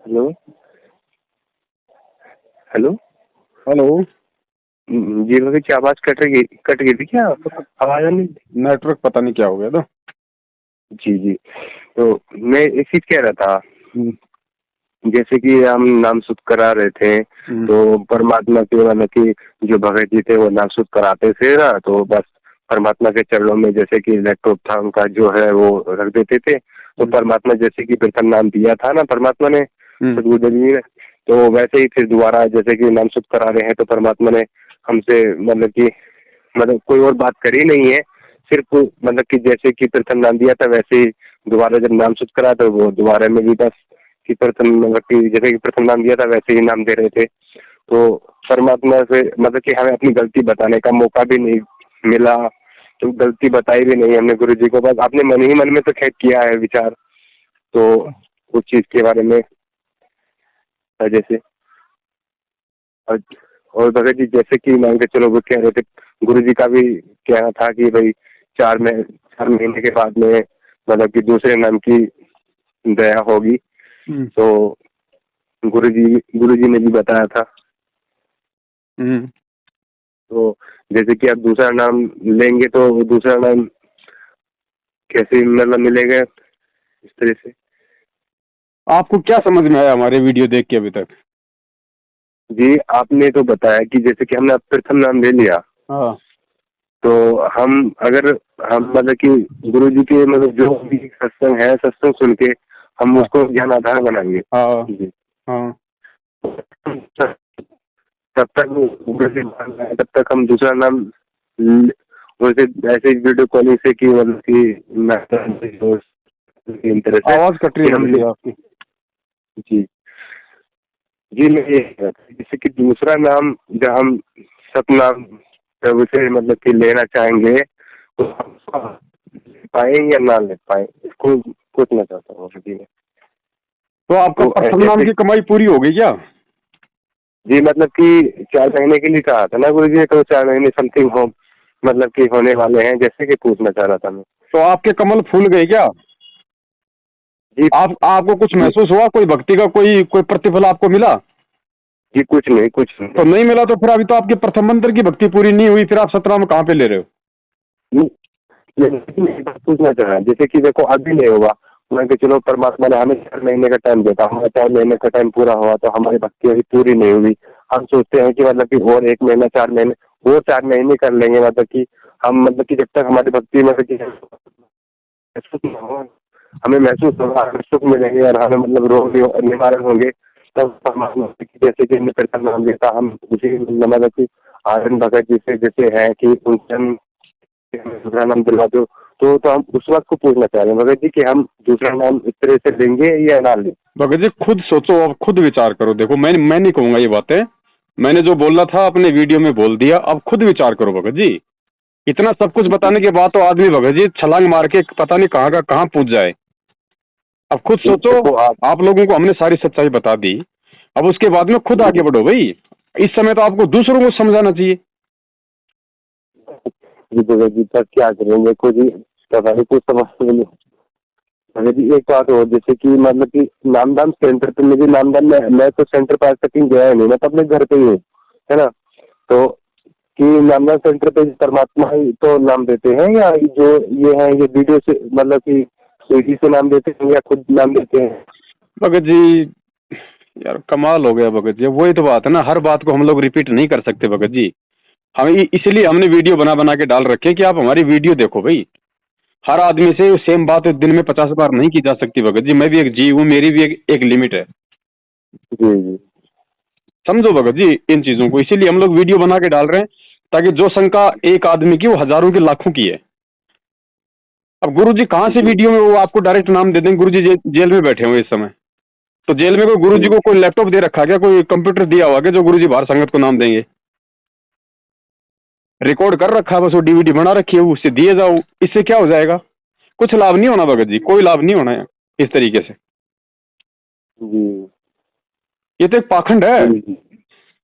Hello hello. Hello. जी भगत जी, आवाज cut गई थी क्या? आवाज नहीं। नेटवर्क पता नहीं क्या हो गया था। जी जी। तो मैं एक चीज कह रहा था, हम्म, जैसे कि हम नाम शुद्ध करा रहे थे, हम्म, तो परमात्मा के मतलब कि जो भगत जी थे वो नाम शुद्ध कराते थे ना, तो बस परमात्मा के चरणों में जैसे कि लैपटॉप था उनका जो है वो रख देते थे। तो हम्म, परमात्मा जैसे कि प्रथम नाम दिया था ना परमात्मा ने, हम्म, सदगुरुदेव जी ने, तो वैसे ही फिर दोबारा जैसे कि नाम शुद्ध करा रहे हैं तो परमात्मा ने हमसे मतलब कोई और बात करी नहीं है। सिर्फ मतलब कि जैसे कि प्रथम नाम दिया था वैसे ही दोबारा जब नाम शुद्ध करा तो वो दोबारा में भी बस कि प्रथम मतलब कि जैसे कि प्रथम नाम दिया था वैसे ही नाम दे रहे थे। तो परमात्मा से मतलब कि हमें अपनी गलती बताने का मौका भी नहीं मिला, तो गलती बताई भी नहीं हमने गुरु जी को, बस अपने मन ही मन में तो खैर किया है विचार, तो उस चीज के बारे में जैसे। और और भगत जी जैसे कि मान के चलो वो कह रहे थे, गुरु जी का भी कहना था कि भाई 4 महीने के बाद में मतलब कि दूसरे नाम की दया होगी। हम्म, तो गुरु जी ने भी बताया था। हम्म। तो जैसे कि आप दूसरा नाम लेंगे तो दूसरा नाम कैसे मतलब मिलेगा इस तरह से। आपको क्या समझ में आया हमारे वीडियो देख के अभी तक? जी आपने तो बताया कि जैसे कि हमने प्रथम नाम ले लिया, हाँ, तो हम अगर हम मतलब कि गुरु जी के मतलब जो भी सत्संग है सत्संग सुन के हम हाँ, उसको ज्ञान आधार बनाएंगे। हाँ, जी। हाँ। तब तक वो गुरु जी मान रहे हैं, तब तक हम दूसरा नाम वैसे ऐसे वीडियो कॉलिंग से कि मतलब कि इन तरह से आवाज कट रही कि है हम भगत जी आपकी। जी जी मैं ये कह रहा था, जैसे कि दूसरा नाम जब हम सतनाम प्रभु से मतलब कि लेना चाहेंगे तो हम पाए या ना ले पाए इसको पूछना चाहता हूँ जी मैं। तो आपका तो प्रथम नाम जैसे की कमाई पूरी हो गई क्या? जी मतलब कि 4 महीने के लिए कहा था ना गुरु जी ने, तो 4 महीने समथिंग हो मतलब कि होने वाले हैं, जैसे कि पूछना चाह रहा था मैं। तो आपके कमल फूल गए क्या? जी आपको कुछ जी महसूस हुआ? कोई भक्ति का कोई कोई प्रतिफल आपको मिला? जी कुछ नहीं कुछ नहीं। तो नहीं मिला तो फिर अभी तो आपके प्रथम मंत्र की भक्ति पूरी नहीं हुई, फिर आप सतनाम कहाँ पे ले रहे हो? नहीं, ये बात पूछना चाह रहा है, जैसे कि देखो अभी नहीं हुआ, मान के चलो परमात्मा ने हमें 4 महीने का टाइम देता, हमारा 4 महीने का टाइम पूरा हुआ तो हमारी भक्ति अभी पूरी नहीं हुई। हम सोचते हैं कि मतलब कि और 1 महीना 4 महीने वो 4 महीने कर लेंगे, मतलब कि हम मतलब कि जब तक हमारी भक्ति मतलब कि महसूस न हो, हमें महसूस होगा, हमें सुख मिलेंगे और हमें मतलब रोग निवारण होंगे, तब परमात्मा की जैसे कि हमने प्रथम नाम लिया था हम उसी मतलब कि आनंद भगत जी से जैसे है कि उनसे हम दूसरा नाम दिलवा दो, तो हम उस वक्त को पूछना चाह रहे हैं भगत जी कि हम दूसरा नाम इस तरह से लेंगे या ना लें। भगत जी खुद सोचो, अब खुद विचार करो। देखो मैं नहीं कहूंगा ये बातें। मैंने जो बोलना था अपने वीडियो में बोल दिया, अब खुद विचार करो भगत जी। इतना सब कुछ बताने के बाद तो आदमी भगत जी छलांग मार के पता नहीं कहाँ का कहाँ पूछ जाए। अब खुद सोचो। देखो आप आप लोगों को हमने सारी सच्चाई बता दी, अब उसके बाद में खुद आगे बढ़ो भाई। इस समय तो आपको दूसरों को समझाना चाहिए। जी भगत जी तब क्या करेंगे, देखो जी पता नहीं कुछ समझते नहीं। भगत जी एक बात और, जैसे कि मतलब कि नामदान सेंटर पे मुझे नामदान में मैं तो सेंटर पर आज तक गया ही नहीं, मैं तो अपने घर पे ही हूँ, है ना। तो कि नामदान सेंटर पे परमात्मा ही तो नाम देते हैं या जो ये है ये वीडियो से मतलब कि सीडी से नाम देते हैं या खुद नाम देते हैं। भगत जी यार कमाल हो गया भगत जी। वही तो बात है ना, हर बात को हम लोग रिपीट नहीं कर सकते भगत जी। हम इसलिए हमने वीडियो बना बना के डाल रखे कि आप हमारी वीडियो देखो भाई। हर आदमी से सेम बात दिन में 50 बार नहीं की जा सकती भगत जी। मैं भी एक जीव हूँ, मेरी भी एक लिमिट है। जी जी समझो भगत जी इन चीजों को। इसीलिए हम लोग वीडियो बना के डाल रहे हैं, ताकि जो शंका एक आदमी की वो हजारों की लाखों की है। अब गुरु जी कहाँ से जी वीडियो में वो आपको डायरेक्ट नाम दे देंगे? गुरु जी जेल में बैठे हुए इस समय। तो जेल में कोई गुरु जी जी को कोई लैपटॉप दे रखा क्या, कोई कंप्यूटर दिया हुआ क्या जो गुरु जी बाहर संगत को नाम देंगे? रिकॉर्ड कर रखा है बस, वो डीवीडी बना रखी है, उससे दिए जाओ। इससे क्या हो जाएगा? कुछ लाभ नहीं होना भगत जी, कोई लाभ नहीं होना है इस तरीके से। जी ये तो एक पाखंड है। जी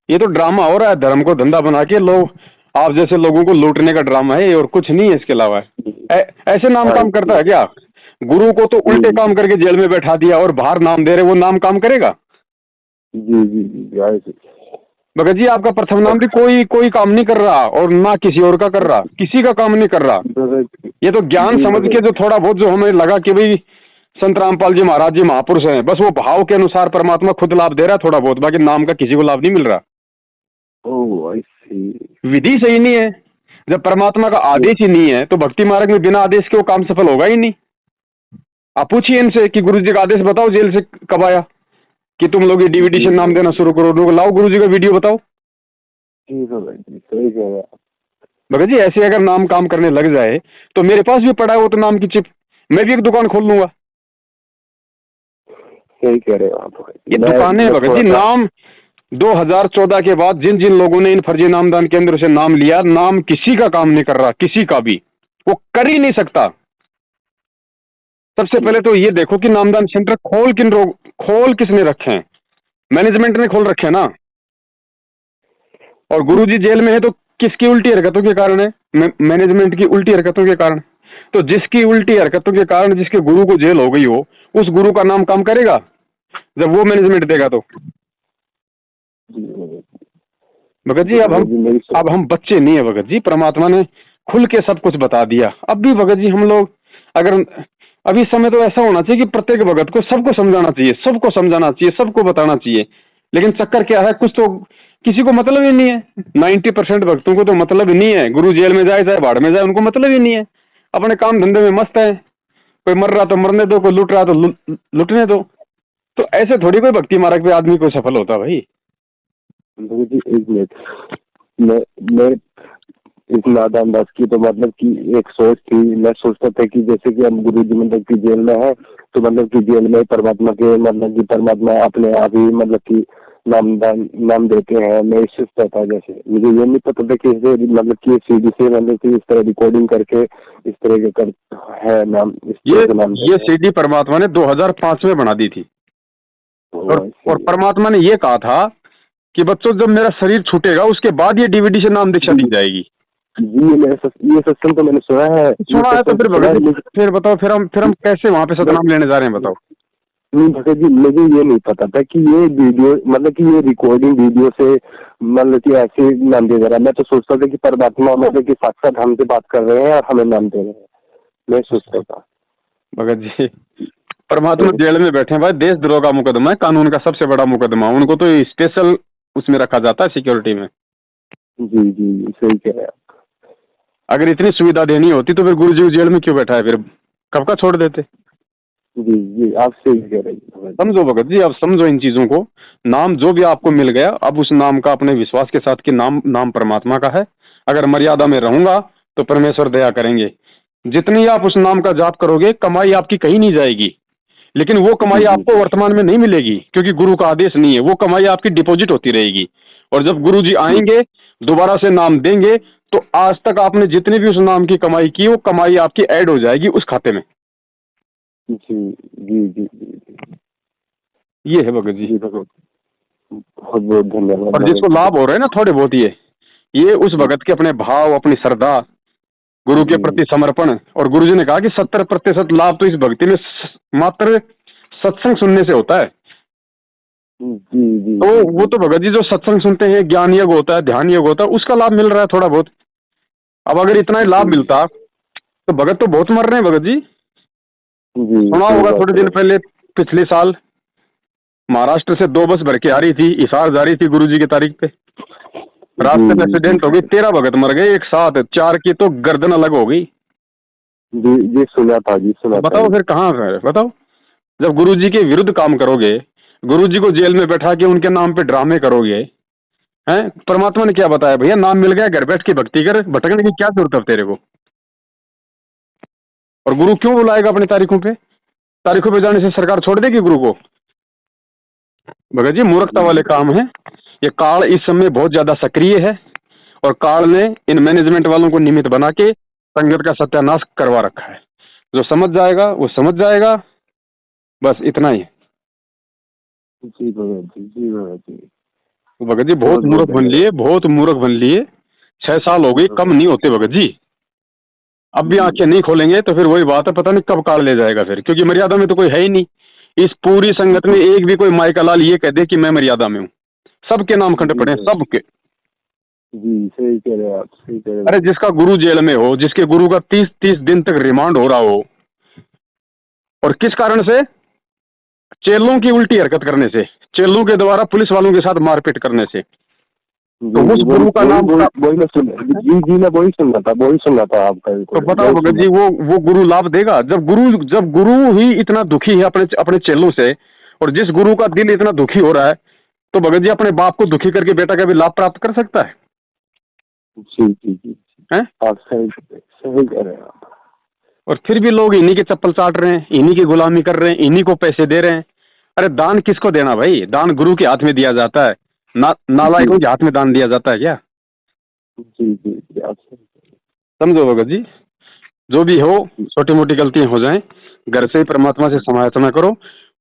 ये तो ड्रामा हो रहा है, धर्म को धंधा बना के लोग आप जैसे लोगों को लूटने का ड्रामा है, और कुछ नहीं है इसके अलावा। जी ऐसे नाम हाँ काम करता जी है क्या? गुरु को तो जी उल्टे जी काम करके जेल में बैठा दिया और बाहर नाम दे रहे, वो नाम काम करेगा? जी जी जी आए थे। भगत जी आपका प्रथम नाम भी कोई कोई काम नहीं कर रहा और ना किसी और का कर रहा, किसी का काम नहीं कर रहा। भगत ये तो ज्ञान जी समझ के भगत जो जी। थोड़ा बहुत जो हमें लगा कि भाई संत रामपाल जी महाराज जी महापुरुष हैं, बस वो भाव के अनुसार परमात्मा खुद लाभ दे रहा है थोड़ा बहुत, बाकी नाम का किसी को लाभ नहीं मिल रहा। ओह आई सी। विधि सही नहीं है। जब परमात्मा का आदेश ही नहीं है तो भक्ति मार्ग में बिना आदेश के वो काम सफल होगा ही नहीं। आप पूछिए इनसे कि गुरु जी का आदेश बताओ जेल से कब आया कि तुम लोग ये जी डिविडेशन नाम देना शुरू करो, लोग लाओ गुरु जी का वीडियो बताओ। जी भगत जी सही कह रहे हैं आप। भगत जी ऐसे अगर नाम काम करने लग जाए तो मेरे पास भी पड़ा है वो तो नाम की चिप, मैं भी एक दुकान खोल लूंगा। सही कह रहे हो आप भगत ये जी। दुकानें मैं भगत थोड़ा जी सा। नाम 2014 के बाद जिन जिन लोगों ने इन फर्जी नामदान केंद्र से नाम लिया, नाम किसी का काम नहीं कर रहा, किसी का भी, वो कर ही नहीं सकता। सबसे पहले तो ये देखो कि नामदान सेंटर खोल किसने रखे हैं? मैनेजमेंट ने खोल रखे हैं ना। और गुरुजी जेल में है तो किसकी उल्टी हरकतों के कारण है? मैनेजमेंट की उल्टी हरकतों के कारण। तो जिसकी उल्टी हरकतों के कारण जिसके गुरु को जेल हो गई हो, उस गुरु का नाम काम करेगा जब वो मैनेजमेंट देगा तो? जी भगत जी। भगत जी जी भगत जी मेरी अब हम बच्चे नहीं है भगत जी, परमात्मा ने खुल के सब कुछ बता दिया। अब भी भगत जी हम लोग अगर अभी समय तो ऐसा होना चाहिए कि प्रत्येक भगत को सबको समझाना चाहिए, सबको समझाना चाहिए, सबको बताना चाहिए। लेकिन चक्कर क्या है, कुछ तो किसी को मतलब ही नहीं है। 90% भक्तों को तो मतलब ही नहीं है। गुरु जेल में जाए चाहे भाड़ में जाए, उनको मतलब ही नहीं है। अपने काम धंधे में मस्त है। कोई मर रहा तो मरने दो, कोई लूट रहा तो लूटने दो। तो ऐसे थोड़ी कोई भक्ति मार्ग पे आदमी कोई सफल होता भाई। भगत जी एक मिनट। मैं इस नादान दास की तो मतलब कि एक सोच थी। मैं सोचता था कि जैसे कि हम गुरु जी मतलब की जेल में है तो मतलब कि जेल में परमात्मा के मतलब कि परमात्मा अपने आप ही मतलब कि नाम देते हैं। मैं इस सोचता था, जैसे मुझे ये नहीं पता था कि इसे मतलब कि सीडी से मतलब कि इस तरह रिकॉर्डिंग करके इस तरह के कर है नाम, इस तरह के नाम ये देते हैं। सीडी परमात्मा ने 2005 में बना दी थी। तो और ऐसे परमात्मा ने ये कहा था कि बच्चों जब मेरा शरीर छूटेगा उसके बाद ये डीवीडी से नाम दीक्षा दी जाएगी। जी ये सत्संग तो मैंने सुना है। ये सुना है तो सत्संग फिर तो सुना भगत है जी फिर बताओ, फिर हम कैसे वहां पे सतनाम लेने जा रहे हैं बताओ? नहीं भगत जी मुझे ये नहीं पता था कि ये वीडियो मतलब कि ये रिकॉर्डिंग वीडियो से मतलब कि ऐसे नाम दे रहा है। मैं तो सोचता था कि परमात्मा मतलब कि साक्षात हमसे बात कर रहे हैं और हमें नाम दे रहे हैं, मैं सोचता था। भगत जी परमात्मा जेल में बैठे हैं भाई, देशद्रोह का मुकदमा है, कानून का सबसे बड़ा मुकदमा। उनको तो स्पेशल उसमें रखा जाता है सिक्योरिटी में। जी जी सही कह रहे हैं आप। अगर इतनी सुविधा देनी होती तो फिर गुरु जी जेल में क्यों बैठा है? फिर कब का छोड़ देते। जी जी आप सही कह रहे हैं भगत जी। समझो भगत जी, अब समझो इन चीजों को। नाम जो भी आपको मिल गया, अब उस नाम का अपने विश्वास के साथ कि नाम परमात्मा का है। अगर मर्यादा में रहूंगा तो परमेश्वर दया करेंगे। जितनी आप उस नाम का जाप करोगे, कमाई आपकी कहीं नहीं जाएगी। लेकिन वो जी कमाई जी आपको वर्तमान में नहीं मिलेगी क्योंकि गुरु का आदेश नहीं है। वो कमाई आपकी डिपॉजिट होती रहेगी। और जब गुरु जी जी आएंगे, दोबारा से नाम देंगे, तो आज तक आपने जितनी भी उस नाम की कमाई की, वो कमाई आपकी ऐड हो जाएगी उस खाते में। जी जी जी जी ये है भगत जी। जी भगत, बहुत बहुत धन्यवाद और भगत जिसको जी। लाभ हो रहे हैं ना थोड़े बहुत, ये उस भगत के अपने भाव, अपनी श्रद्धा, गुरु के जी प्रति समर्पण। और गुरु जी ने कहा कि 70% लाभ तो इस भक्ति में मात्र सत्संग सुनने से होता है। जी जी तो जी वो तो भगत जी जो सत्संग सुनते हैं, ज्ञान योग होता है, ध्यान योग होता है, उसका लाभ मिल रहा है थोड़ा बहुत। अब अगर इतना ही लाभ जी मिलता तो भगत तो बहुत मर रहे हैं भगत जी। जी सुना सही होगा थोड़े बात दिन है। पहले, पिछले साल महाराष्ट्र से 2 बस भर के आ रही थी, हिसार जा रही थी गुरु जी की तारीख पे। जी रास्ते में जी एक्सीडेंट हो गई, 13 भगत मर गए एक साथ, 4 की तो गर्दन अलग हो गई। जी जी सुना था जी, सुना था बताओ जी। फिर कहाँ है बताओ? जब गुरु जी के विरुद्ध काम करोगे, गुरु जी को जेल में बैठा के उनके नाम पे ड्रामे करोगे, हैं? परमात्मा ने क्या बताया? भैया नाम मिल गया, घर बैठ के भक्ति कर, भटकने की क्या जरूरत है तेरे को? और गुरु क्यों बुलाएगा अपनी तारीखों पे? तारीखों पे जाने से सरकार छोड़ देगी गुरु को? भगत जी मूर्खता वाले जी काम है। ये काल इस समय बहुत ज्यादा सक्रिय है और काल ने इन मैनेजमेंट वालों को निमित्त बना के संगत का सत्यानाश करवा रखा है। जो समझ जाएगा वो समझ जाएगा, बस इतना ही है। जी भगत जी, जी भगत जी, तो भगत जी बहुत बहुत बहुत मूर्ख बन धन्यवाद। लिए, बहुत मूर्ख बन लिए। 6 साल हो जी गई, कम भगत नहीं होते भगत जी। अब भी जी आंखें नहीं खोलेंगे तो फिर वही बात है, पता नहीं कब काल ले जाएगा फिर, क्योंकि मर्यादा में तो कोई है ही नहीं। इस पूरी संगत में एक भी कोई माई का लाल ये कह दे कि मैं मर्यादा में हूँ। सबके नाम खंड पड़े, सबके। जी सही कह रहे हैं आप, सही कह रहे हैं। अरे जिसका गुरु जेल में हो, जिसके गुरु का 30-30 दिन तक रिमांड हो रहा हो, और किस कारण से? चेलों की उल्टी हरकत करने से, चेलों के द्वारा पुलिस वालों के साथ मारपीट करने से। तो उस गुरु का नाम वही मैं सुन सुन रहा था आपका। तो बताओ भगत जी, वो गुरु लाभ देगा? जब गुरु ही इतना दुखी है अपने चेलों से, और जिस गुरु का दिल इतना दुखी हो रहा है, तो भगत जी अपने बाप को दुखी करके बेटा का भी लाभ प्राप्त कर सकता है? जी जी जी हैं? आप सही कह रहे हैं आप। और फिर भी लोग इन्हीं के चप्पल चाट रहे हैं, इन्हीं की गुलामी कर रहे हैं, इन्हीं को पैसे दे रहे हैं। अरे दान किसको देना भाई? दान गुरु के हाथ में दिया जाता है, नालायकों के हाथ में दान दिया जाता है क्या? जी जी जी आप समझो भगत जी, जो भी हो, छोटी मोटी गलतियां हो जाएं, घर से ही परमात्मा से समार्थना करो।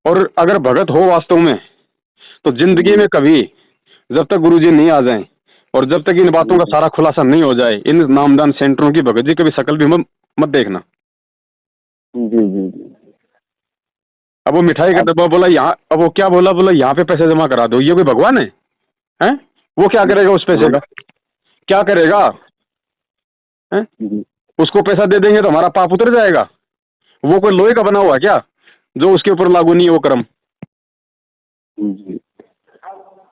और अगर भगत हो वास्तव में, तो जिंदगी में कभी, जब तक गुरुजी नहीं आ जाएं और जब तक इन बातों का सारा खुलासा नहीं हो जाए, इन नामदान सेंटरों की भगत जी कभी शकल भी मत देखना। जी जी जी। अब वो मिठाई का डब्बा बोला यहाँ, अब वो क्या बोला यहाँ पे पैसे जमा करा दो, ये कोई भगवान है? हैं? वो क्या करेगा उस पैसे का? क्या करेगा? हैं? उसको पैसा दे देंगे तो हमारा पाप उतर जाएगा? वो कोई लोहे का बना हुआ है क्या जो उसके ऊपर लागू नहीं है वो कर्म?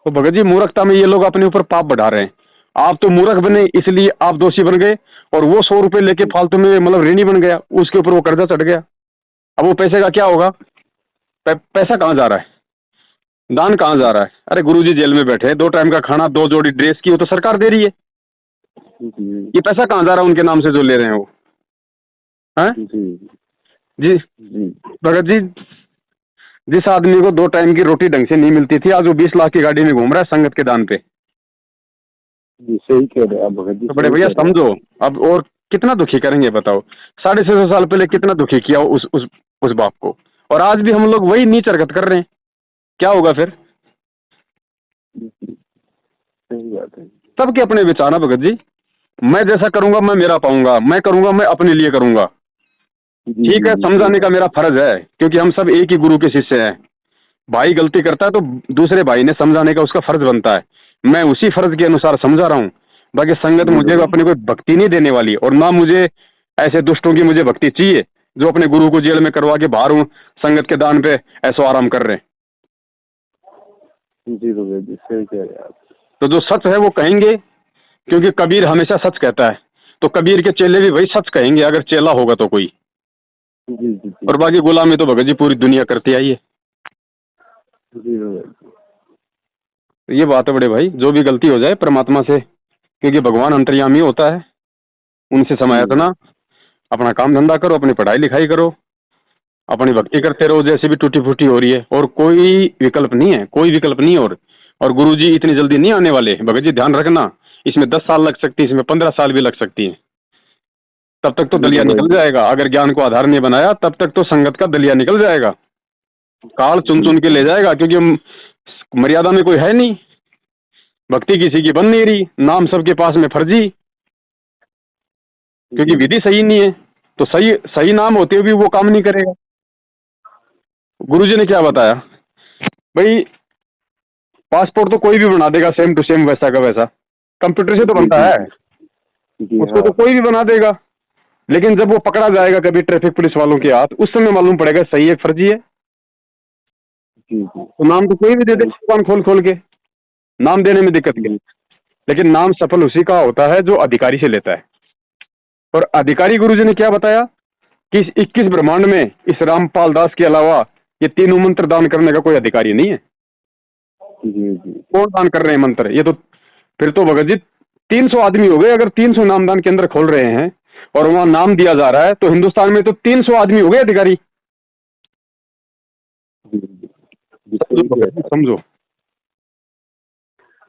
तो भगत जी मूर्खता में ये लोग अपने ऊपर पाप बढ़ा रहे हैं। आप तो मूर्ख बने इसलिए आप दोषी बन गए, और वो 100 रुपए लेके फालतू में मतलब ऋणी बन गया, उसके ऊपर वो कर्जा चढ़ गया। अब वो पैसे का क्या होगा? पैसा कहाँ जा रहा है? दान कहाँ जा रहा है? अरे गुरुजी जेल में बैठे, 2 टाइम का खाना, 2 जोड़ी ड्रेस की वो तो सरकार दे रही है। ये पैसा कहाँ जा रहा है उनके नाम से जो ले रहे हैं वो? हैं? जी भगत जी, जिस आदमी को 2 टाइम की रोटी ढंग से नहीं मिलती थी, आज वो 20 लाख की गाड़ी में घूम रहा है संगत के दान पे। जी सही कह रहे हैं आप भगत जी। तो बड़े भैया समझो अब, और कितना दुखी करेंगे बताओ? 650 साल पहले कितना दुखी किया उस बाप को, और आज भी हम लोग वही नीच हरकत कर रहे हैं। क्या होगा फिर? सही बात है। सबके अपने विचार ना भगत जी। मैं जैसा करूंगा मैं मेरा पाऊंगा, मैं करूंगा मैं अपने लिए करूंगा। ठीक है, समझाने का मेरा फर्ज है, क्योंकि हम सब एक ही गुरु के शिष्य हैं। भाई गलती करता है तो दूसरे भाई ने समझाने का उसका फर्ज बनता है। मैं उसी फर्ज के अनुसार समझा रहा हूँ। बाकी संगत मुझे अपनी कोई भक्ति नहीं देने वाली, और ना मुझे ऐसे दुष्टों की मुझे भक्ति चाहिए जो अपने गुरु को जेल में करवा के बाहर हूँ संगत के दान पे ऐसो आराम कर रहे हैं। जी जी सही कह रहे हैं आप। तो जो सच है वो कहेंगे, क्योंकि कबीर हमेशा सच कहता है, तो कबीर के चेले भी वही सच कहेंगे अगर चेला होगा तो कोई। जी। और बाकी गुलामी तो भगत जी पूरी दुनिया करती आई है। ये बात है बड़े भाई, जो भी गलती हो जाए परमात्मा से, क्योंकि भगवान अंतर्यामी होता है, उनसे समायतना, अपना काम धंधा करो, अपनी पढ़ाई लिखाई करो, अपनी भक्ति करते रहो जैसे भी टूटी फूटी हो रही है, और कोई विकल्प नहीं है, कोई विकल्प नहीं। और गुरुजी इतनी जल्दी नहीं आने वाले भगत जी, ध्यान रखना। इसमें 10 साल लग सकती है, इसमें 15 साल भी लग सकती है। तब तक तो दलिया निकल जाएगा। अगर ज्ञान को आधार नहीं बनाया तब तक तो संगत का दलिया निकल जाएगा। काल चुन चुन के ले जाएगा, क्योंकि मर्यादा में कोई है नहीं, भक्ति किसी की बन नहीं रही, नाम सबके पास में फर्जी, क्योंकि विधि सही नहीं है। तो सही नाम होते हुए भी वो काम नहीं करेगा। गुरुजी ने क्या बताया भाई? पासपोर्ट तो कोई भी बना देगा सेम टू सेम, वैसा का वैसा, कंप्यूटर से तो बनता है, उसको तो कोई भी बना देगा। लेकिन जब वो पकड़ा जाएगा कभी ट्रैफिक पुलिस वालों के हाथ, उस समय मालूम पड़ेगा सही है फर्जी है। तो नाम तो कोई भी दे दे दुकान खोल के, नाम देने में दिक्कत नहीं, लेकिन नाम सफल उसी का होता है जो अधिकारी से लेता है। और अधिकारी गुरुजी ने क्या बताया कि इस 21 ब्रह्मांड में इस रामपाल दास के अलावा ये 3 मंत्र दान करने का कोई अधिकारी नहीं है। कौन दान कर रहे हैं मंत्र? ये तो फिर तो भगत जी 300 आदमी हो गए। अगर 300 नामदान केंद्र खोल रहे हैं और वहां नाम दिया जा रहा है, तो हिंदुस्तान में तो 300 आदमी हो गए अधिकारी। समझो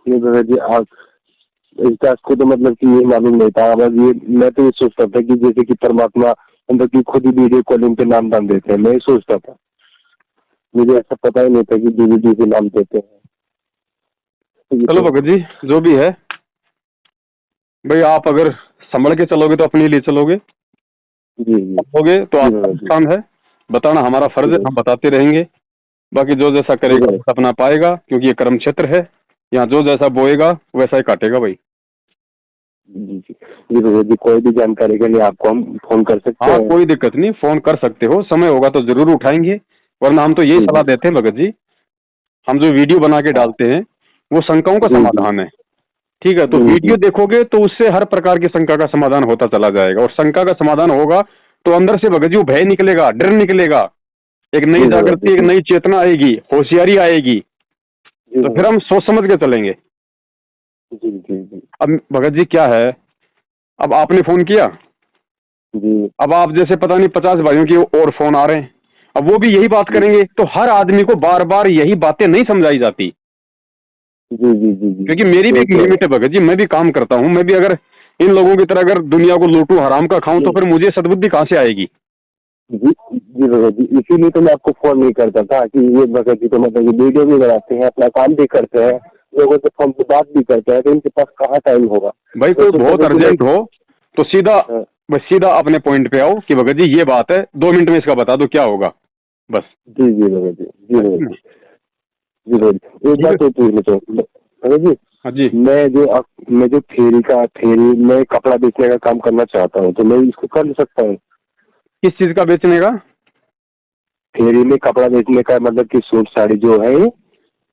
ये भगत जी आप इसका को तो मतलब कि ये मालूम नहीं था। बस ये मैं तो ये सोचता था कि जैसे कि परमात्मा मतलब कि खुद ही वीडियो कॉलिंग पे नाम दान देते हैं, मैं ये सोचता था। मुझे ऐसा पता ही नहीं था कि वीडियो पे नाम देते हैं। चलो भगत जी जो भी है भाई, आप अगर संभल के चलोगे तो अपने लिए चलोगे, जी चलोगे तो आपका नुकसान है। बताना हमारा फर्ज है, हम बताते रहेंगे। बाकी जो जैसा करेगा वैसा अपना पाएगा, क्योंकि ये कर्म क्षेत्र है, यहाँ जो जैसा बोएगा वैसा ही काटेगा भाई। जी जी जी भगत जी, कोई भी जानकारी के लिए आपको हम फोन कर सकते हाँ, हैं? कोई दिक्कत नहीं, फोन कर सकते हो, समय होगा तो जरूर उठाएंगे। वरना हम तो यही जी सलाह जी देते हैं भगत जी, हम जो वीडियो बना के डालते हैं वो शंकाओं का जी जी समाधान है। ठीक है, तो जी वीडियो जी देखोगे तो उससे हर प्रकार की शंका का समाधान होता चला जाएगा, और शंका का समाधान होगा तो अंदर से भगत जी वो भय निकलेगा, डर निकलेगा, एक नई जी भगत जागृति, एक जी नई चेतना आएगी, होशियारी आएगी, जी तो फिर भगत हम सोच समझ के चलेंगे। जी जी जी अब भगत जी क्या है, अब आपने फोन किया, जी अब आप जैसे पता नहीं 50 भाइयों की और फोन आ रहे हैं, अब वो भी यही बात जी करेंगे, तो हर आदमी को बार बार यही बातें नहीं समझाई जाती, जी जी जी जी क्योंकि मेरी भी वो एक तो है। लिमिट है भगत जी, मैं भी काम करता हूँ, मैं भी अगर इन लोगों की तरह अगर दुनिया को लूटूं, हराम का खाऊं, तो जी फिर मुझे सद्बुद्धि कहाँ से आएगी। जी जी भगत जी, इसीलिए तो मैं आपको फोन नहीं करता था कि ये भगत जी तो मतलब ये वीडियो भी बनाते हैं, अपना काम भी करते हैं, लोगों से फोन पे बात भी करते हैं, तो इनके पास कहाँ टाइम होगा? भाई तो कोई सोचा बहुत था कि मैं अर्जेंट हो तो सीधा, बस सीधा अपने पॉइंट पे आओ कि भगत जी ये बात है, 2 मिनट में इसका बता दो क्या होगा, बस। जी जी भगत जी जी भगत जी जी भगत जी, एक ठीक है। बात और पूछनी तो भगत जी, हाँ जी, मैं जो थेरी में कपड़ा बेचने का काम करना चाहता हूँ, तो मैं इसको कर सकता हूँ? किस चीज का बेचने का? थेरी में कपड़ा बेचने का मतलब कि सूट साड़ी जो है ये?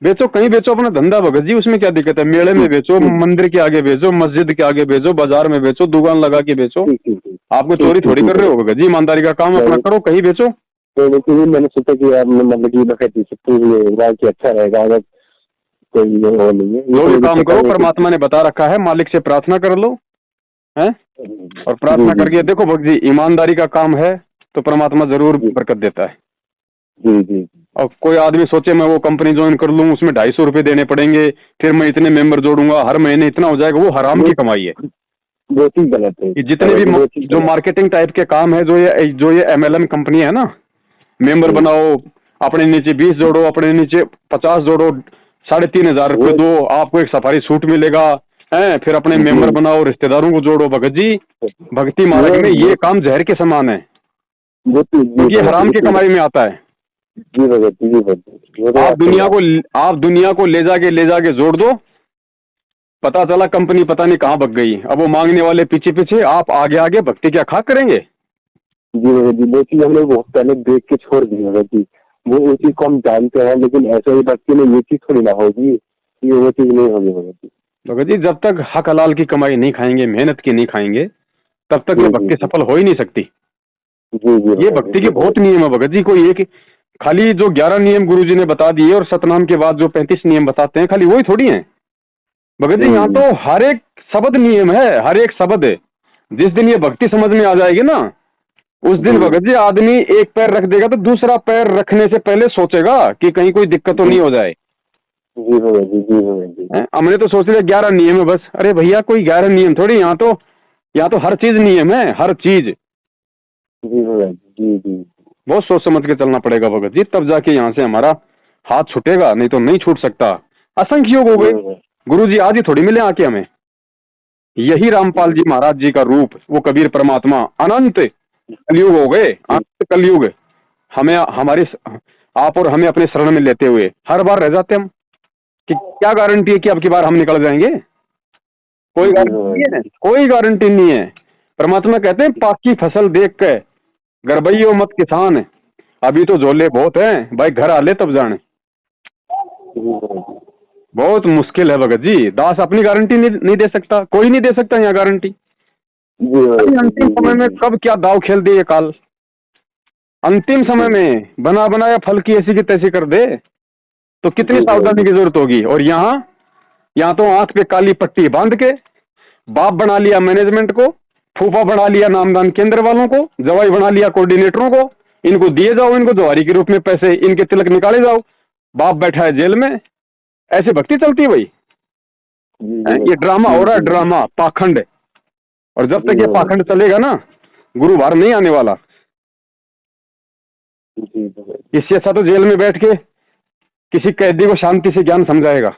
बेचो, कहीं बेचो अपना धंधा भगत जी, उसमें क्या दिक्कत है, मेले में ठीक बेचो, ठीक मंदिर के आगे बेचो, मस्जिद के आगे बेचो, बाजार में बेचो, दुकान लगा के बेचो, ठीक ठीक ठीक आपको ठीक चोरी ठीक थोड़ी ठीक कर रहे भगत हो भगत जी, ईमानदारी का काम अपना जी। करो, कहीं बेचो। तो लेकिन मैंने सोचा कि यार मतलब कि डकैती से पूरी होगा कि अच्छा रहेगा, अगर कोई ये हो नहीं है, ये जो तो भी मुझे काम पता करो नहीं कि परमात्मा ने बता रखा है, मालिक से प्रार्थना कर लो, है, और जी प्रार्थना जी करके देखो भगत जी, ईमानदारी का काम है तो परमात्मा जरूर जी बरकत देता है। जी जी और कोई आदमी सोचे मैं वो कंपनी ज्वाइन कर लूं, उसमें 250 रुपये देने पड़ेंगे, फिर मैं इतने मेंबर जोड़ूंगा, हर महीने इतना हो जाएगा, वो हराम वो की कमाई है। वो चीज गलत है ये जितने भी वो चीज जो गलत मार्केटिंग टाइप के काम है, जो ये MLM कंपनी है ना, मेंबर है। बनाओ, अपने नीचे 20 जोड़ो, अपने नीचे 50 जोड़ो, 3,500 वो रुपये दो, आपको एक सफारी सूट मिलेगा, है, फिर अपने मेंबर जी बनाओ, रिश्तेदारों को जोड़ो, भगत जी भक्ति मार्ग में वो ये काम जहर के समान है, वो चीज जी क्योंकि ये भगत हराम की जी कमाई में आता है। जी भगत जी वो तो आप बात सही दुनिया है। को आप दुनिया को ले जाके जोड़ दो, पता चला कंपनी पता नहीं कहाँ भग गई, अब वो मांगने वाले पीछे पीछे, आप आगे आगे, भक्ति क्या खाक करेंगे। जी भगत जी, वो चीज हमने बहुत पहले देख के छोड़ दी भगत जी, वो चीज को हम जानते हैं, लेकिन ऐसे ही भक्ति में ये चीज थोड़ी ना होगी, ये वो चीज नहीं होगी भगत जी। भगत जी जब तक हक हलाल की कमाई नहीं खाएंगे, मेहनत की नहीं खाएंगे, तब तक जी ये जी भक्ति जी सफल हो ही नहीं सकती। जी जी ये भगत भक्ति जी के जी बहुत भगत नियम है भगत जी, कोई एक खाली जो 11 नियम गुरु जी ने बता दिए और सतनाम के बाद जो 35 नियम बताते हैं, खाली वही थोड़ी हैं भगत जी, यहाँ तो जी हर एक शब्द नियम है, हर एक शब्द है। जिस दिन ये भक्ति समझ में आ जाएगी ना, उस दिन जी भगत जी आदमी एक पैर रख देगा तो दूसरा पैर रखने से पहले सोचेगा कि कहीं कोई दिक्कत तो जी नहीं हो जाए। जी भगत जी जी भगत जी हमने तो सोच लिया 11 नियम है बस, अरे भैया कोई 11 नियम थोड़ी, यहाँ तो हर चीज नियम है, हर चीज। जी भगत जी जी बहुत सोच समझ के चलना पड़ेगा भगत जी, तब जाके यहाँ से हमारा हाथ छूटेगा, नहीं तो नहीं छूट सकता। असंख्य योग हो जी गए, भगत गुरु जी आज ही थोड़ी मिले आके हमें, यही रामपाल जी महाराज जी का रूप, वो कबीर परमात्मा, अनंत कलयुग हो गए, जी अनंत कलयुग हमें हमारी आप और हमें अपने शरण में लेते हुए हर बार रह जाते हम, कि क्या गारंटी है कि अब की बार हम निकल जाएंगे, कोई जी गारंटी नहीं है, भगत कोई गारंटी नहीं है। परमात्मा कहते हैं पाकी फसल देख के गड़बइयो मत किसान, अभी तो झोले बहुत हैं भाई, घर आ ले तब जाने। जी बहुत मुश्किल है भगत जी, दास अपनी गारंटी नहीं दे सकता, कोई नहीं दे सकता यहाँ गारंटी। अभी अंतिम समय में कब क्या दाव खेल दे ये काल, अंतिम समय में बना बनाया फल की ऐसी की तैसी कर दे, तो कितनी सावधानी की जरूरत होगी। और यहाँ तो आंख पे काली पट्टी बांध के बाप बना लिया मैनेजमेंट को, फूफा बना लिया नामदान केंद्र वालों को, जवाई बना लिया कोऑर्डिनेटरों को, इनको दिए जाओ, इनको जवारी के रूप में पैसे, इनके तिलक निकाले जाओ, बाप बैठा है जेल में, ऐसे भक्ति चलती है भाई। ये ड्रामा हो रहा है, ड्रामा, पाखंड। और जब तक ये पाखंड चलेगा ना, गुरु बाहर नहीं आने वाला। इससे अच्छा तो जेल में बैठ के किसी कैदी को शांति से ज्ञान समझाएगा।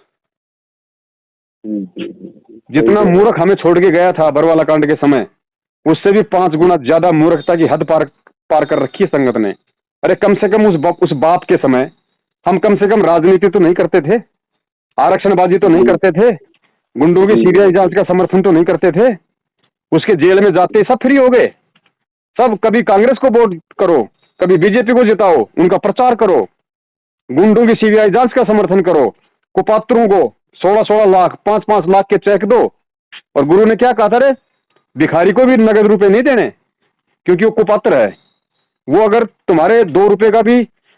जितना मूर्ख हमें छोड़ के गया था बरवाला कांड के समय, उससे भी 5 गुना ज्यादा मूर्खता की हद पार कर रखी है संगत ने। अरे कम से कम उस बाप के समय हम कम से कम राजनीति तो नहीं करते थे, आरक्षणबाजी तो नहीं करते थे, गुंडों की सीबीआई जांच का समर्थन तो नहीं करते थे, उसके जेल में जाते सब फ्री हो गए। सब कभी कांग्रेस को वोट करो, कभी बीजेपी को जिताओ, उनका प्रचार करो, गुंडों की सीबीआई जांच का समर्थन करो, कुपात्रों को 16-16 लाख 5-5 लाख के चेक दो। और गुरु ने क्या कहा था रे, भिखारी को भी नगद रुपए नहीं देने, क्योंकि वो कुपात्र है। वो अगर तुम्हारे 2 रुपए का भी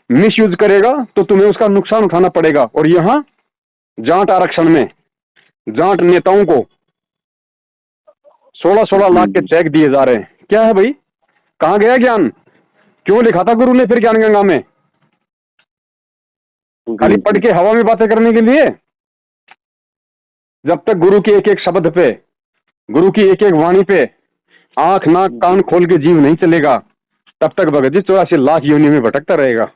मिस यूज करेगा तो तुम्हें उसका नुकसान उठाना पड़ेगा। और यहां जाट आरक्षण में जाट नेताओं को 16-16 लाख के चेक दिए जा रहे हैं। क्या है भाई, कहां गया ज्ञान? क्यों लिखा था गुरु ने फिर ज्ञान गंगा में? खाली पढ़ के हवा में बातें करने के लिए? जब तक गुरु के एक एक शब्द पे, गुरु की एक एक वाणी पे आंख नाक कान खोल के जीव नहीं चलेगा, तब तक भगत जी 84 लाख योनि में भटकता रहेगा।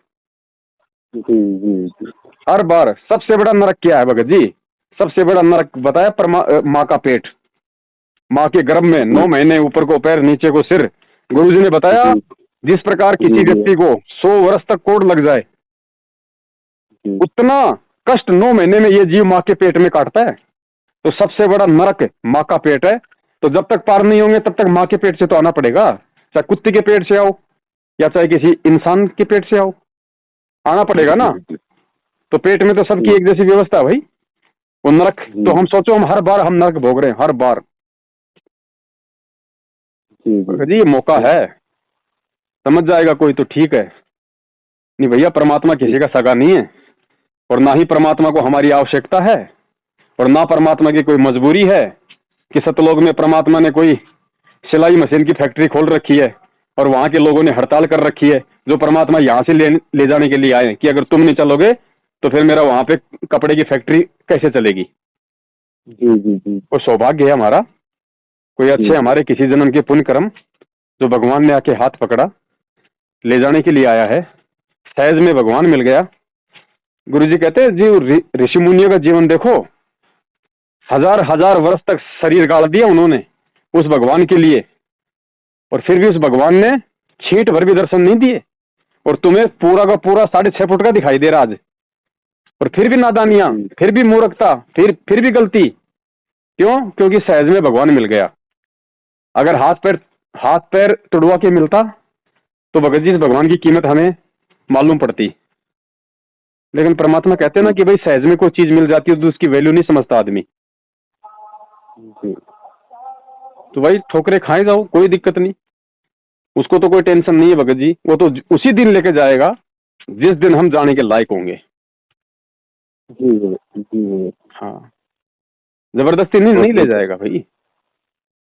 हर बार सबसे बड़ा नरक क्या है भगत जी? सबसे बड़ा नरक बताया, माँ का पेट, माँ के गर्भ में 9 महीने ऊपर को पैर नीचे को सिर। गुरुजी ने बताया जिस प्रकार किसी व्यक्ति को 100 वर्ष तक कोड़ लग जाए, उतना कष्ट 9 महीने में ये जीव माँ के पेट में काटता है। तो सबसे बड़ा नरक माँ का पेट है। तो जब तक पार नहीं होंगे तब तक माँ के पेट से तो आना पड़ेगा, चाहे कुत्ते के पेट से आओ या चाहे किसी इंसान के पेट से आओ, आना पड़ेगा ना। तो पेट में तो सबकी एक जैसी व्यवस्था है भाई। वो नरक तो हम सोचो, हम हर बार हम नरक भोग रहे हैं, हर बार। जी ये मौका है, समझ जाएगा कोई तो ठीक है, नहीं भैया परमात्मा किसी का सगा नहीं है, और ना ही परमात्मा को हमारी आवश्यकता है, और ना परमात्मा की कोई मजबूरी है कि सतलोक में परमात्मा ने कोई सिलाई मशीन की फैक्ट्री खोल रखी है और वहां के लोगों ने हड़ताल कर रखी है, जो परमात्मा यहां से ले जाने के लिए आए कि अगर तुम नहीं चलोगे तो फिर मेरा वहां पे कपड़े की फैक्ट्री कैसे चलेगी। जी जी जी। वो सौभाग्य है हमारा, कोई अच्छे हमारे किसी जन्म के पुण्य कर्म जो भगवान ने आके हाथ पकड़ा ले जाने के लिए आया है, सहज में भगवान मिल गया। गुरुजी कहते हैं जी ऋषि मुनियों का जीवन देखो, 1000 वर्ष तक शरीर गाड़ दिया उन्होंने उस भगवान के लिए, और फिर भी उस भगवान ने छींट भर भी दर्शन नहीं दिए। और तुम्हें पूरा का पूरा 6.5 फुट का दिखाई दे रहा आज, और फिर भी नादानियां, फिर भी मूर्खता, फिर भी गलती। क्यों? क्योंकि सहज में भगवान मिल गया। अगर हाथ पैर तुड़वा के मिलता तो भगत जी इस भगवान की कीमत हमें मालूम पड़ती। लेकिन परमात्मा कहते हैं ना कि भाई सहज में कोई चीज मिल जाती है तो उसकी वैल्यू नहीं समझता आदमी। तो भाई ठोकरे खाए जाओ, कोई दिक्कत नहीं, उसको तो कोई टेंशन नहीं है भगत जी। वो तो उसी दिन लेके जाएगा जिस दिन हम जाने के लायक होंगे। जी। हाँ, जबरदस्ती नहीं ले जाएगा भाई।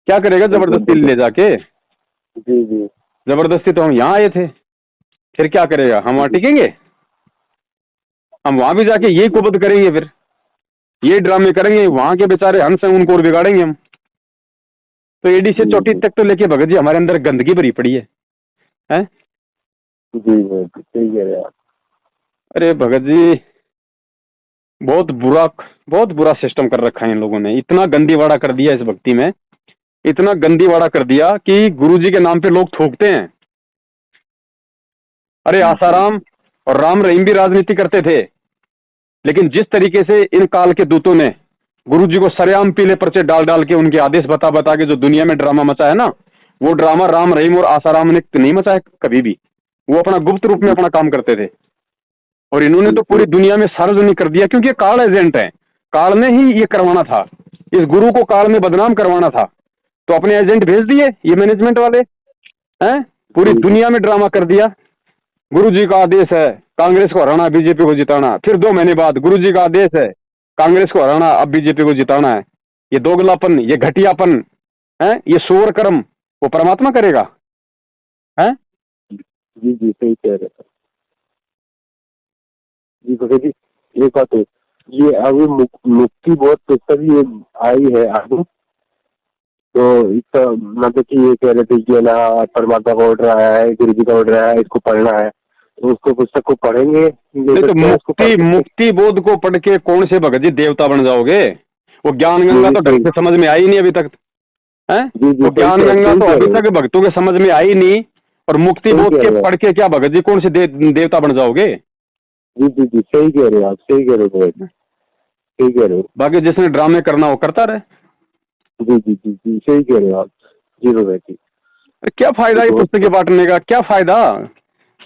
क्या करेगा जबरदस्ती ले जाके? जी जी। जबरदस्ती तो हम यहाँ आए थे, फिर क्या करेगा? हम वहां टिकेंगे? हम वहां भी जाके यही कुबद करेंगे, फिर ये ड्रामे करेंगे, वहां के बेचारे हंस हैं उनको और बिगाड़ेंगे हम। तो एडी से चोटी तक तो लेके भगत जी हमारे अंदर गंदगी भरी पड़ी है, हैं? जी सही कह रहे हैं आप। अरे भगत जी बहुत बुरा सिस्टम कर रखा है इन लोगों ने। इतना गंदीवाड़ा कर दिया इस भक्ति में, इतना गंदीवाड़ा कर दिया कि गुरुजी के नाम पे लोग थूकते हैं। अरे आसाराम और राम रहीम भी राजनीति करते थे, लेकिन जिस तरीके से इन काल के दूतों ने गुरुजी को सरेआम पीले पर्चे डाल के उनके आदेश बता के जो दुनिया में ड्रामा मचा है ना, वो ड्रामा राम रहीम और आसाराम ने नहीं मचाया कभी भी। वो अपना गुप्त रूप में अपना काम करते थे, और इन्होंने तो पूरी दुनिया में सार्वजनिक कर दिया, क्योंकि ये काल एजेंट है। काल ने ही ये करवाना था, इस गुरु को काल में बदनाम करवाना था, तो अपने एजेंट भेज दिए ये मैनेजमेंट वाले हैं, पूरी दुनिया में ड्रामा कर दिया। गुरुजी का आदेश है कांग्रेस को हराना, बीजेपी को जिताना। फिर 2 महीने बाद गुरुजी का आदेश है कांग्रेस को हराना, अब बीजेपी को जिताना है। ये दोगलापन, ये घटियापन है, ये सूअर कर्म वो परमात्मा करेगा? है जी जी सही कह रहे हैं जी भगत जी। ये बात है, ये अभी मुक्ति बहुत पुस्तक ये आई है आगे, तो इसका मतलब कि ये कह रहे थे कि ना परमात्मा का ऑर्डर आया है, गुरु जी का ऑर्डर आया है, इसको पढ़ना है, तो उसको पुस्तक को पढ़ेंगे। तो मुक्ति बोध को पढ़ के कौन से भगत जी देवता बन जाओगे? वो ज्ञान गंगा तो ढंग से समझ में आई नहीं अभी तक, है? वो ज्ञान गंगा तो अभी तक भक्तों के समझ में आई नहीं, और मुक्ति बोध के पढ़ के क्या भगत जी कौन से देवता बन जाओगे? जी जी जी, सही कह रहे हो आप, सही कह रहे हो भगत, सही कह रहे हो। बाकी जिसने ड्रामे करना वो करता रहे। जी जी जी जी, सही कह रहे हो आप। जी भगत जी। क्या फायदा ये बहुत पुस्तकें बांटने का, क्या फायदा।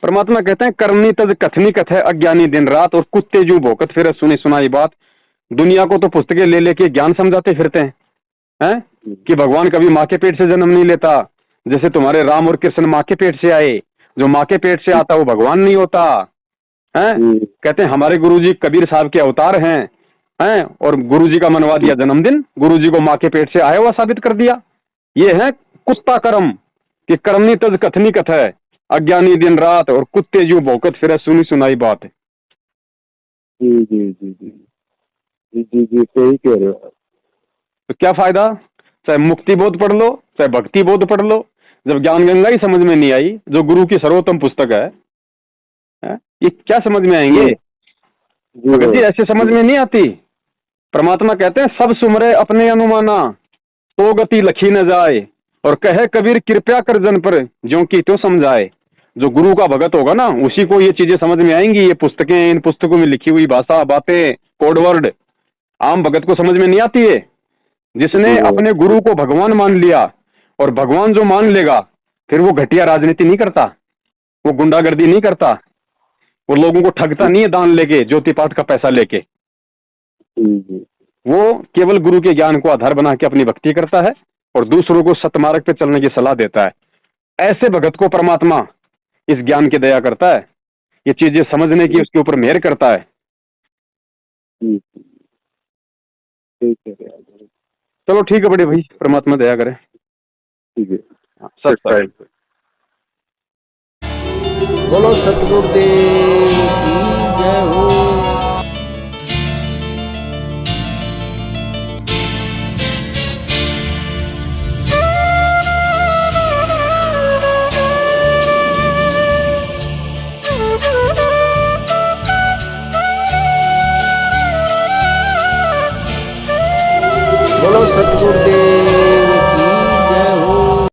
परमात्मा कहते हैं करनी तज कथनी कथ है अज्ञानी दिन रात, और कुत्ते जू भौंकत फिर सुनी सुनाई बात। दुनिया को तो पुस्तकें ले लेके ज्ञान समझाते फिरते हैं कि भगवान कभी माँ के पेट से जन्म नहीं लेता। जैसे तुम्हारे राम और कृष्ण माँ के पेट से आए, जो माँ के पेट से आता वो भगवान नहीं होता है। कहते हैं हमारे गुरुजी कबीर साहब के अवतार हैं और गुरुजी का मनवा दिया जन्मदिन, गुरुजी को माँ के पेट से आया हुआ साबित कर दिया। ये है कुत्ता कर्म कि करनी तज कथनी कथ है अज्ञानी दिन रात, और कुत्ते जो भौंकत फिर सुनी सुनाई बात है। जी जी जी जी जी जी जी, सही कह रहे हो। तो क्या फायदा, चाहे मुक्ति बोध पढ़ लो चाहे भक्ति बोध पढ़ लो, जब ज्ञान गंगा ही समझ में नहीं आई जो गुरु की सर्वोत्तम पुस्तक है ये क्या समझ में आएंगे। भगत जी ऐसे समझ में नहीं आती। परमात्मा कहते हैं सब सुमरे अपने अनुमाना, तो गति लखी न जाए, और कहे कबीर कृपया कर जन पर ज्यों की त्यों समझाए। जो गुरु का भगत होगा ना उसी को ये चीजें समझ में आएंगी। ये पुस्तकें, इन पुस्तकों में लिखी हुई भाषा, बातें, कोड वर्ड आम भगत को समझ में नहीं आती है। जिसने अपने गुरु को भगवान मान लिया, और भगवान जो मान लेगा फिर वो घटिया राजनीति नहीं करता, वो गुंडागर्दी नहीं करता, वो लोगों को ठगता नहीं है दान लेके, ज्योति पाठ का पैसा लेके। वो केवल गुरु के ज्ञान को आधार बना के अपनी भक्ति करता है और दूसरों को सतमार्ग पे चलने की सलाह देता है। ऐसे भगत को परमात्मा इस ज्ञान की दया करता है, ये चीजें समझने की उसके ऊपर मेहर करता है। चलो ठीक है बड़े भाई, परमात्मा दया करे। ठीक है, सच। बोलो सतगुरुदेव की जय हो। बोलो सतगुरुदेव